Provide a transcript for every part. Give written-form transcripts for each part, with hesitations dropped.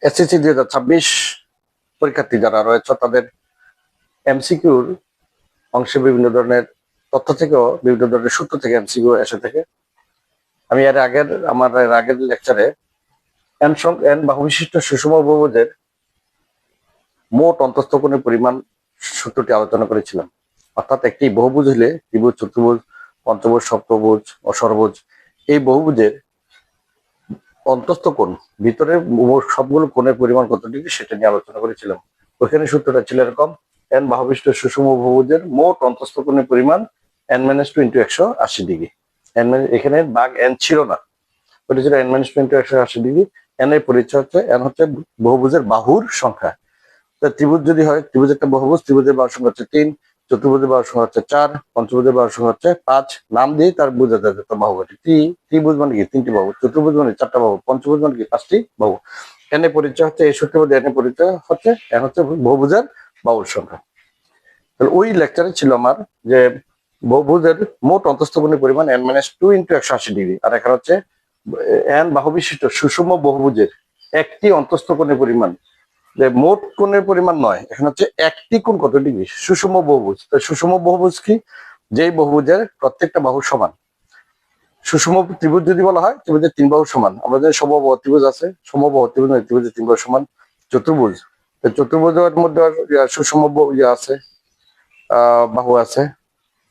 SSC 2026 পরীক্ষার্থী যারা রয়েছে তাদের এমসিকিউর অংশে বিভিন্ন ধরনের তথ্য থেকেও বিভিন্ন ধরনের সূত্র থেকে এমসিকিউ এসে থাকে। আমি আমার আগের লেকচারে এন বাহুবিশিষ্ট সুষম বহুভুজের মোট অন্তস্থ কোণের পরিমাণ সূত্রটি আলোচনা করেছিলাম। অর্থাৎ একটি বহুভুজ হলে ত্রিভুজ, চতুর্ভুজ, পঞ্চভুজ, সপ্তভুজ ও ষড়ভুজ এই বহুভুজের অন্তস্থ কোণ ভিতরে সবগুলো কোণের পরিমাণ কত ডিগ্রি সেটা নিয়ে আলোচনা করেছিলাম। ওইখানে সূত্রটা ছিল এরকম: এন বাহুবিশিষ্ট সুষম বহুভুজের মোট অন্তস্থ কোণের পরিমাণ n-2 × 180 ডিগ্রি। এখানে ভাগ n ছিল না, ওটা ছিল n-2 × 180 ডিগ্রি। এন এর পরিচয় হচ্ছে n হচ্ছে বহুভুজের বাহুর সংখ্যা। ত্রিভুজ যদি হয়, ত্রিভুজ একটা বহুভুজ, ত্রিভুজের বাহুর সংখ্যা হচ্ছে 3, চতুর্ভুজের বাহুর সংখ্যা হচ্ছে 4, পঞ্চভুজের বাহুর সংখ্যা হচ্ছে 5। নাম দিয়ে তার বোঝা যায় বাহু ঘটে। ত্রিভুজ মানে কি 3টি বাহু, চতুর্ভুজ মানে 4টা বাহু, পঞ্চভুজ মানে কি 5টি বাহু। এন এর পরিচয় হচ্ছে এই সূত্রের মধ্যে, এন এর পরিচয় হচ্ছে n হচ্ছে বহুভুজের বাহুর সংখ্যা। তাহলে ওই লেকচারে ছিল আমার যে বহুভুজের মোট অন্তস্থ কোণের পরিমাণ n-2 × 180 ডিগ্রি, আর এখানে হচ্ছে n বাহুবিশিষ্ট সুষম বহুভুজের একটি অন্তস্থ কোণের পরিমাণ, যে মোট কোণের পরিমাণ নয়, এখানে হচ্ছে একটি কোণ কত ডিগ্রি, সুষম বহুভুজ। সুষম বহুভুজ কি? যেই বহুভুজের প্রত্যেকটা বাহু সমান। সুষম ত্রিভুজ যদি বলা হয়, ত্রিভুজের 3 বাহু সমান। আমাদের সমবাহু ত্রিভুজ আছে, সমবাহু ত্রিভুজ মানে ত্রিভুজের 3 বাহু সমান। চতুর্ভুজ, চতুর্ভুজের মধ্যে সুষম আছে, বাহু আছে,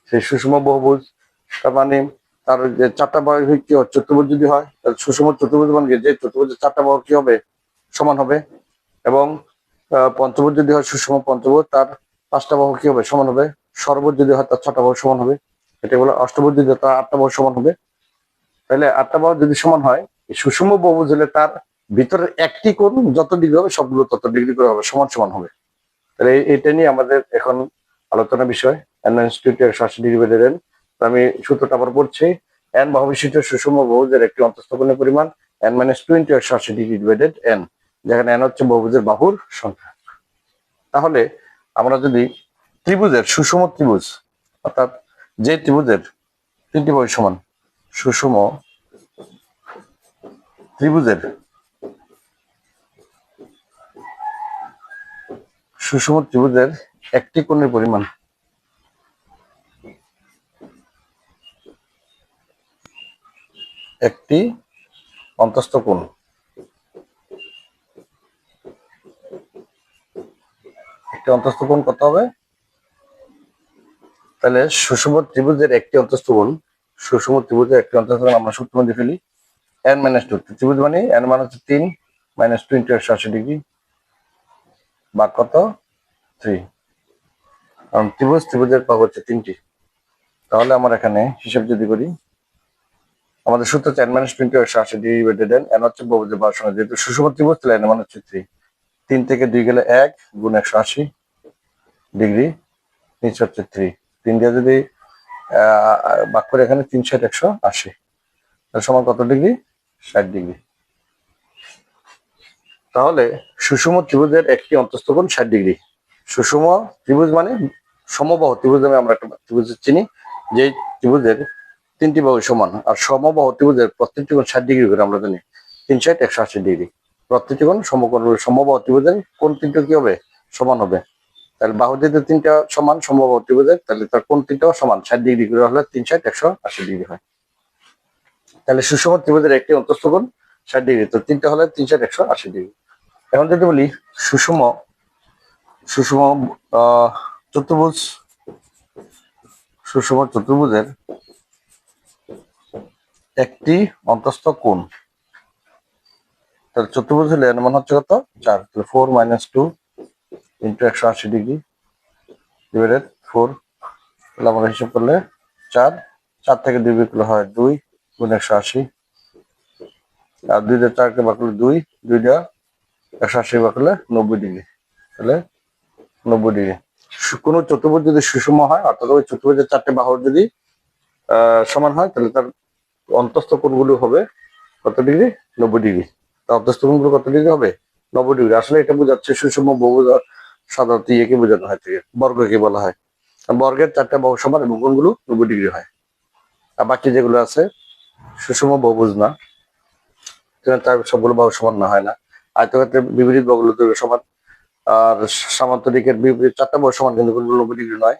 সেই সুষম বহুভুজ। তার মানে তার যে 4টা বাহু কি হয়, চতুর্ভুজ যদি হয় তাহলে সুষম চতুর্ভুজ মানে যে চতুর্ভুজের 4টা বাহু কি হবে, সমান হবে। এবং পঞ্চভুজ যদি হয় সুষম পঞ্চভুজ, তার 5টা বাহু কি হবে, সমান হবে। ষড়ভুজ যদি হয় তার 6টা বাহু সমান হবে। এটা বলে অষ্টভুজ যদি তার 8টা বাহু সমান হবে। তাহলে 8টা বাহু যদি সমান হয়, সুষম বহুভুজ হলে তার ভিতরের একটি কোণ যত ডিগ্রি হবে সবগুলো তত ডিগ্রি করে হবে, সমান সমান হবে। তাহলে এটা নিয়ে আমাদের এখন আলোচনা বিষয় n-2 × 180 ডিগ্রি বেঁধে দেন। আমি সূত্রটা আবার পড়ছি: n বাহুবিশিষ্ট সুষম বহুভুজের একটি অন্তস্থ কোণের পরিমাণ n-2 × 180 ডিগ্রি ডিভাইডেড n, যেখানে n হচ্ছে বহুভুজের বাহুর সংখ্যা। তাহলে আমরা যদি ত্রিভুজের সুষম ত্রিভুজ, অর্থাৎ যে ত্রিভুজের 3টি বাহু সমান, সুষম ত্রিভুজের একটি কোণের পরিমাণ একটি অন্তস্থ কোণ, একটি অন্তস্থ কোণ কত হবে? তাহলে সুষম ত্রিভুজের একটি অন্তস্থ কোণ, সুষম ত্রিভুজের একটি অন্তস্থ কোণ আমরা সূত্র মধ্যে ফেলি n-2। ত্রিভুজ মানে n মান হচ্ছে 3 -2 × 180 ডিগ্রি বা কত 3, কারণ ত্রিভুজের বাহু হচ্ছে 3টি। তাহলে আমরা এখানে হিসাব যদি করি, আমাদের সূত্র হচ্ছে n-2 × 180 ডিগ্রি ডিভাইডেড n হচ্ছে বহুভুজের বাহুর সংখ্যা। যেহেতু সুষম ত্রিভুজ, তাহলে n মান হচ্ছে 3। 3 থেকে 2 গেলে 1 গুণ 180 ডিগ্রি, নিচে হচ্ছে 3। 3 দিয়ে যদি ভাগ করে এখানে 3 × 180, তার সমান কত ডিগ্রি? 60 ডিগ্রি। তাহলে সুষম ত্রিভুজের একটি অন্তস্থ কোণ 60 ডিগ্রি। সুষম ত্রিভুজ মানে সমবাহু ত্রিভুজ নামে আমরা একটা ত্রিভুজ চিনি, যে ত্রিভুজের 3টি বাহু সমান। আর সমবাহু ত্রিভুজের প্রত্যেকটি কোণ 60 ডিগ্রি করে আমরা জানি, 3 × 180 ডিগ্রি। প্রত্যেকটি কোণ সমকোণ, সমবাহু ত্রিভুজের কোণ 3টা কি হবে, সমান হবে। তাহলে বাহু যদি 3টা সমান সমবাহু ত্রিভুজের, তাহলে তার কোণ 3টাও সমান 60 ডিগ্রি করে হলে 3 × 180 ডিগ্রি হয়। তাহলে সুষম ত্রিভুজের একটি অন্তস্থ কোণ 60 ডিগ্রি, তো 3টা হলে 3 × 180 ডিগ্রি। এখন যদি বলি সুষম চতুর্ভুজ, সুষম চতুর্ভুজের একটি অন্তস্থ কোণ, তাহলে চতুর্ভুজ হলে এর মান হচ্ছে কত? 4। তাহলে 4 - 2 × 180 ডিগ্রি ডিভাইডেড 4। তাহলে আমরা হিসাব করলে 4 থেকে 2 বিয়োগ করলে হয় 2 গুণ 180, আর 2 দিয়ে 4কে ভাগ করলে 2, 2 দিয়ে 180 ভাগ করলে 90 ডিগ্রি। তাহলে 90 ডিগ্রি। কোনো চতুর্ভুজ যদি সুষম হয়, অর্থাৎ ওই চতুর্ভুজের 4টে বাহুর যদি সমান হয়, তাহলে তার অন্তস্থ কোণগুলো হবে কত ডিগ্রি? 90 ডিগ্রি। তার অন্তস্থ কোণগুলো কত ডিগ্রি হবে? 90 ডিগ্রি। আসলে এটা বোঝাচ্ছে সুষম বহুভুজ সাধারণত ইয়েকে বোঝানো হয় থেকে, বর্গকে বলা হয়। বর্গের 4টা বাহু সমান এবং কোণগুলো 90 ডিগ্রি হয়। আর বাকি যেগুলো আছে সুষম বহুভুজ না, তার সবগুলো বাহু সমান না, হয় না। আয়তক্ষেত্রের বিপরীত বাহুগুলো দৈর্ঘ্য সমান। আর সামান্তরিকের বিপরীত চারটা বাহু সমান কিন্তু কোনগুলো 90 ডিগ্রি নয়।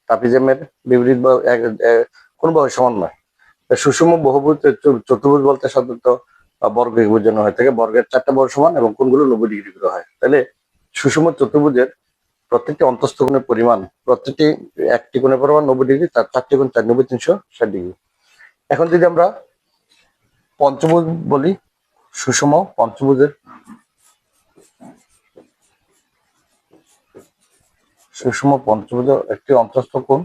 ট্রাপিজিয়ামের বিপরীত বাহু কোন বাহু সমান নয়। সুষম বহুভুজ চতুর্ভুজ বলতে সাধারণত বর্গকে বোঝানো হয়ে থাকে, বর্গের চারটা বাহু সমান এবং কোনগুলো 90 ডিগ্রি করে হয়। তাহলে সুষম চতুর্ভুজের প্রত্যেকটি অন্তঃস্থ কোণের পরিমাণ, প্রত্যেকটি একটি কোণের পরিমাণ 90 ডিগ্রি, তার চারটি কোণ 4 90 360 ডিগ্রি। এখন যদি আমরা পঞ্চভুজ বলি, সুষম পঞ্চভুজের একটি অন্তঃস্থ কোণ,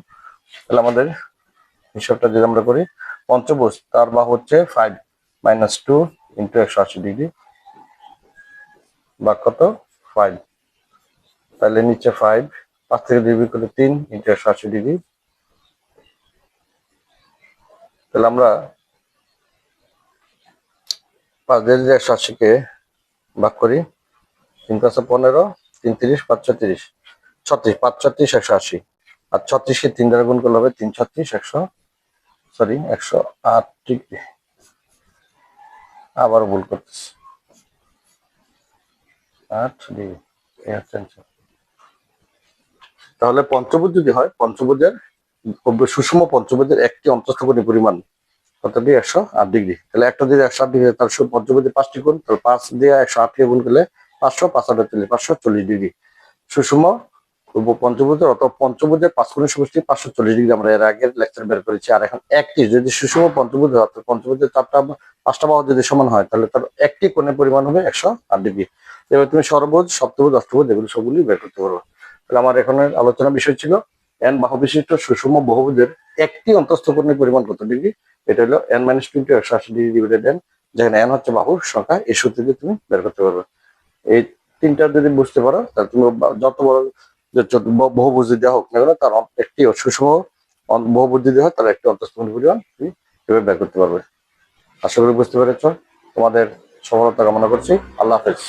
তাহলে আমাদের হিসাবটা যদি আমরা করি, পঞ্চভুজ তার বাহু হচ্ছে 5 - 2 × 180 ডিগ্রি বা কত 5, তাহলে নিচে 5 5 থেকে 2 বিয়োগ করলে 3 × 180 ডিগ্রি। তাহলে আমরা 5 দিয়ে যদি 180-কে ভাগ করি, 3 × 5 = 15, 3 × 30 = 5 × 36, 36 5 × 36 = 180, আর 36-কে 3 দ্বারা গুণ করলে হবে 3 × 36 108 ডিগ্রি। আবার ভুল করতেছি, 8 ডিগ্রি। তাহলে পঞ্চভুজ যদি হয়, সুষম পঞ্চভুজের একটি অন্তঃস্থ কোণের পরিমাণ কত ডিগ্রি? 108 ডিগ্রি। তাহলে একটা যদি 108 ডিগ্রি, তার পঞ্চভুজের 5টি কোণ, তাহলে 5 দিয়ে 108-কে গুণ করলে 500, 5 × 8 = 540 ডিগ্রি। সুষম পঞ্চভুজের অথবা পঞ্চভুজের 5 কোণের সমষ্টি 540 ডিগ্রি আমরা এর আগের লেকচার বের করেছি। আর এখন একটি যদি সুষম পঞ্চভুজ হয়, অর্থাৎ পঞ্চভুজের 5টা বাহু যদি সমান হয়, তাহলে তার একটি কোণের পরিমাণ হবে 108 ডিগ্রি। এবার তুমি ষড়ভুজ, সপ্তভুজ, অষ্টভুজ এগুলো সবগুলি বের করতে পারবে। তাহলে আমার এখানের আলোচনার বিষয় ছিল n বাহু বিশিষ্ট সুষম বহুভুজের একটি অন্তঃস্থ কোণের পরিমাণ কত ডিগ্রি। এটা হলো n - 2 × 180 ডিভাইডেড n, যেখানে n হচ্ছে বাহুর সংখ্যা। এই সূত্র দিয়ে তুমি বের করতে পারবে। এই তিনটা যদি বুঝতে পারো, তাহলে তুমি যত বড় বহুভুজ যদি হোক না কেন, তার একটি সুষম বহুভুজ যদি হয়, তার একটি অন্তঃস্থ কোণের পরিমাণ তুমি এভাবে বের করতে পারবে। আশা করি বুঝতে পেরেছ। তোমাদের সফলতা কামনা করছি। আল্লাহ হাফেজ।